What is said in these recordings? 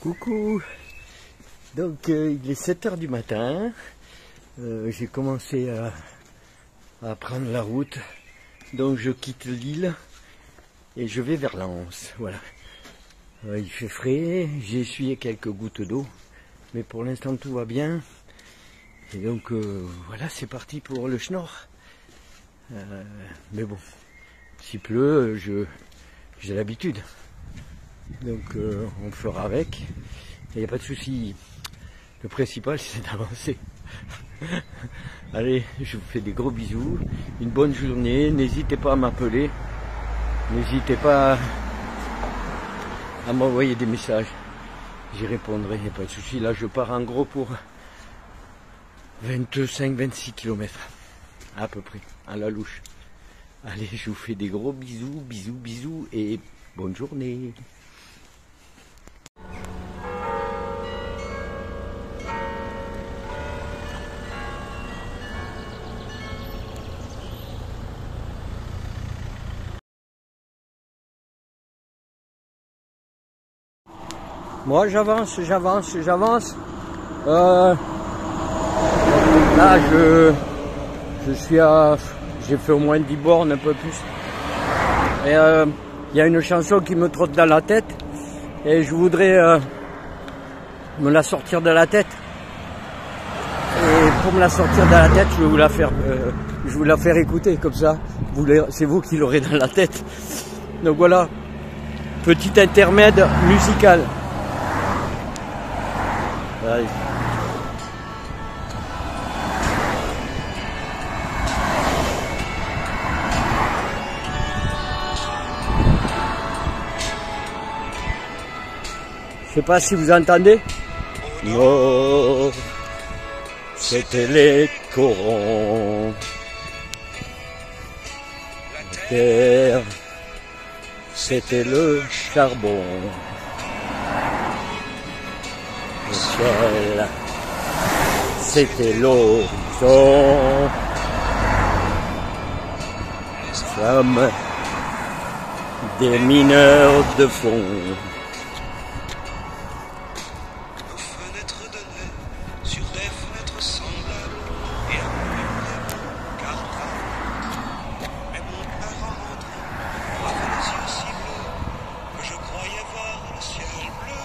Coucou. Donc il est 7 h du matin. J'ai commencé à prendre la route. Donc je quitte l'île et je vais vers l'Anse. Voilà. Il fait frais, j'ai essuyé quelques gouttes d'eau, mais pour l'instant tout va bien. Et donc voilà, c'est parti pour le Schnorr. Mais bon, s'il pleut, j'ai l'habitude. Donc on fera avec. Il n'y a pas de souci. Le principal c'est d'avancer. Allez, je vous fais des gros bisous. Une bonne journée. N'hésitez pas à m'appeler. N'hésitez pas à m'envoyer des messages. J'y répondrai, il n'y a pas de souci. Là je pars en gros pour 25-26 km. À peu près, à la louche. Allez, je vous fais des gros bisous, bisous, bisous et bonne journée. Moi j'avance. Là je suis à... J'ai fait au moins 10 bornes, un peu plus. Et il y a une chanson qui me trotte dans la tête. Et je voudrais me la sortir de la tête. Et pour me la sortir de la tête, je vais vous la faire écouter comme ça. C'est vous qui l'aurez dans la tête. Donc voilà, petit intermède musical. Allez. Je sais pas si vous entendez. Oh, c'était les corons. La terre, c'était le charbon. Le ciel, c'était l'horizon. Nous sommes des mineurs de fond. Sur des fenêtres semblables et un peu cartable. Mais mon père en rentrant avait les yeux si bleus que je croyais voir le ciel bleu.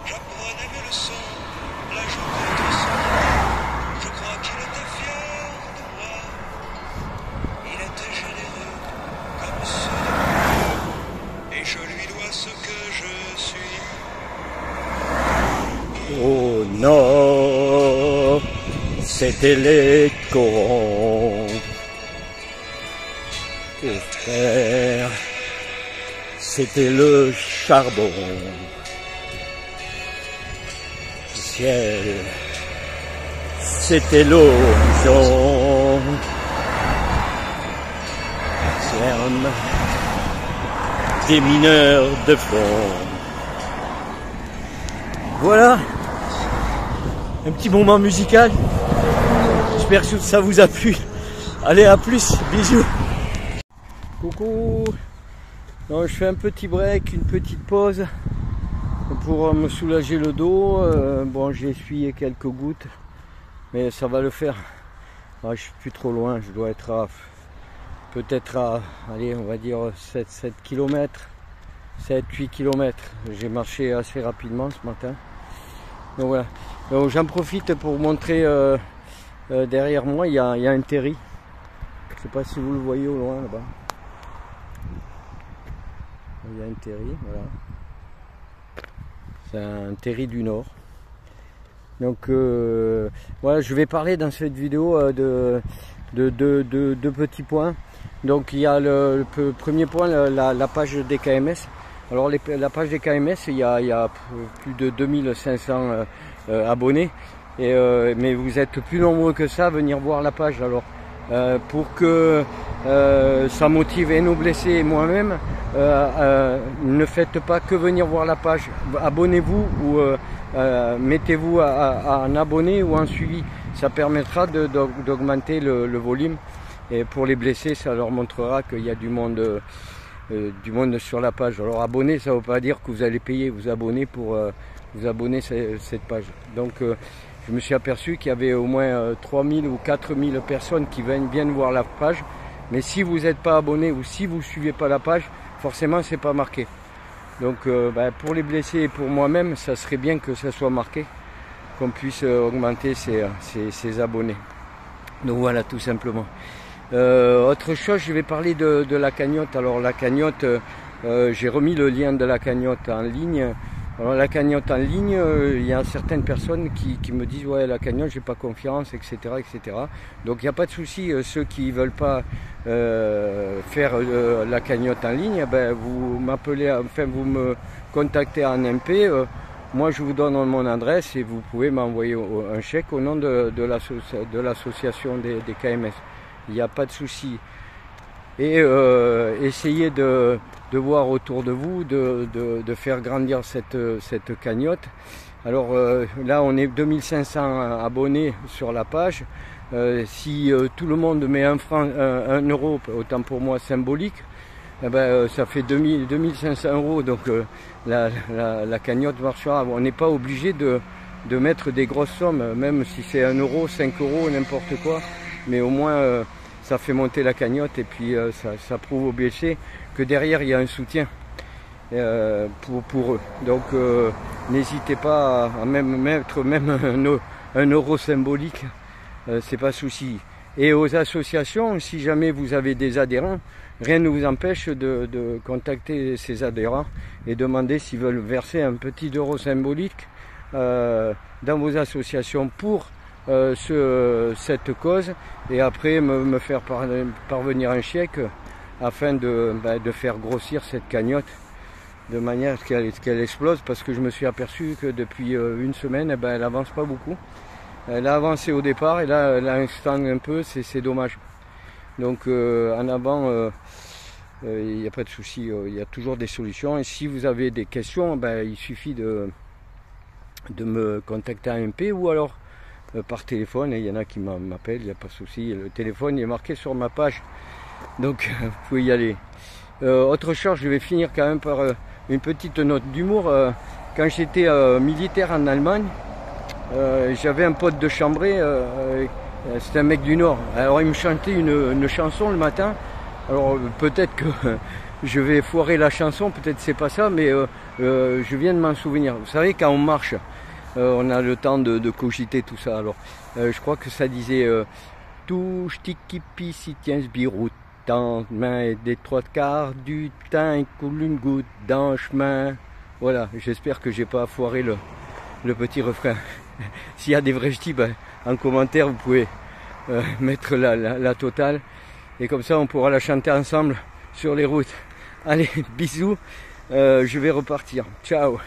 J'apprenais mes leçons, la journée entre son doigt. Je crois qu'il était fier de moi. Il était généreux comme ceux de moi. Et je lui dois ce que je suis. Oh non, c'était les corons. Au frère, c'était le charbon. Le ciel, c'était l'horizon. Ferme des mineurs de fond. Voilà. Un petit moment musical. J'espère que ça vous a plu. Allez, à plus, bisous. Coucou. Donc, je fais un petit break, une petite pause pour me soulager le dos. Bon, j'ai essuyé quelques gouttes, mais ça va le faire. Ah, je suis plus trop loin, je dois être à peut-être à, allez, on va dire 7 km, 7-8 km. J'ai marché assez rapidement ce matin. Donc voilà. Donc j'en profite pour montrer derrière moi, il y a un terri. Je ne sais pas si vous le voyez au loin là-bas. Il y a un terri, voilà. C'est un terri du Nord. Donc voilà, je vais parler dans cette vidéo de deux petits points. Donc il y a le premier point, la page des KMS. Alors la page des KMS, il y a plus de 2500 abonnés, mais vous êtes plus nombreux que ça à venir voir la page. Alors pour que ça motive et nos blessés et moi-même, ne faites pas que venir voir la page. Abonnez-vous ou mettez-vous en abonné ou en suivi. Ça permettra d'augmenter le volume. Et pour les blessés, ça leur montrera qu'il y a du monde du monde sur la page. Alors abonner, ça ne veut pas dire que vous allez payer, vous abonner pour vous abonner cette page. Donc je me suis aperçu qu'il y avait au moins 3000 ou 4000 personnes qui viennent voir la page. Mais si vous n'êtes pas abonné ou si vous ne suivez pas la page, forcément c'est pas marqué. Donc pour les blessés et pour moi-même, ça serait bien que ça soit marqué, qu'on puisse augmenter ses abonnés. Donc voilà, tout simplement. Autre chose, je vais parler de la cagnotte. Alors la cagnotte, j'ai remis le lien de la cagnotte en ligne. Alors la cagnotte en ligne, il y a certaines personnes qui me disent ouais, la cagnotte, j'ai pas confiance, etc., etc. Donc il n'y a pas de souci. Ceux qui veulent pas faire la cagnotte en ligne, ben, vous m'appelez, enfin vous me contactez en MP. Moi je vous donne mon adresse et vous pouvez m'envoyer un chèque au nom de l'association des KMS. Il n'y a pas de souci. Et essayez de voir autour de vous, de faire grandir cette cagnotte. Alors là on est 2500 abonnés sur la page. Si tout le monde met 1 franc, 1 euro, autant pour moi symbolique, eh ben, ça fait 2500 euros. Donc la cagnotte marchera. On n'est pas obligé de mettre des grosses sommes, même si c'est 1 euro, 5 euros, n'importe quoi. Mais au moins ça fait monter la cagnotte et puis ça prouve aux blessés que derrière il y a un soutien pour eux. Donc n'hésitez pas à même mettre même 1 euro symbolique, c'est pas souci. Et aux associations, si jamais vous avez des adhérents, rien ne vous empêche de contacter ces adhérents et demander s'ils veulent verser un petit euro symbolique dans vos associations pour cette cause, et après me faire parvenir un chèque afin de faire grossir cette cagnotte de manière qu'elle explose, parce que je me suis aperçu que depuis une semaine, elle avance pas beaucoup. Elle a avancé au départ et là elle a un stand un peu, c'est dommage. Donc en avant, il n'y a pas de souci, il y a toujours des solutions. Et si vous avez des questions, il suffit de me contacter à MP ou alors par téléphone. Et il y en a qui m'appellent, il n'y a pas de souci. Le téléphone il est marqué sur ma page, donc vous pouvez y aller. Autre chose, je vais finir quand même par une petite note d'humour. Quand j'étais militaire en Allemagne, j'avais un pote de chambrée, c'était un mec du Nord. Alors il me chantait une chanson le matin. Alors peut-être que je vais foirer la chanson, peut-être c'est pas ça, mais je viens de m'en souvenir. Vous savez, quand on marche, on a le temps de cogiter tout ça. Alors je crois que ça disait touche tiki si tiens biroute. Main et des 3/4 du temps, il coule une goutte dans le chemin. Voilà, j'espère que j'ai pas foiré le petit refrain. S'il y a des vrais ch'tis, en commentaire vous pouvez mettre la totale. Et comme ça on pourra la chanter ensemble sur les routes. Allez, bisous, je vais repartir. Ciao.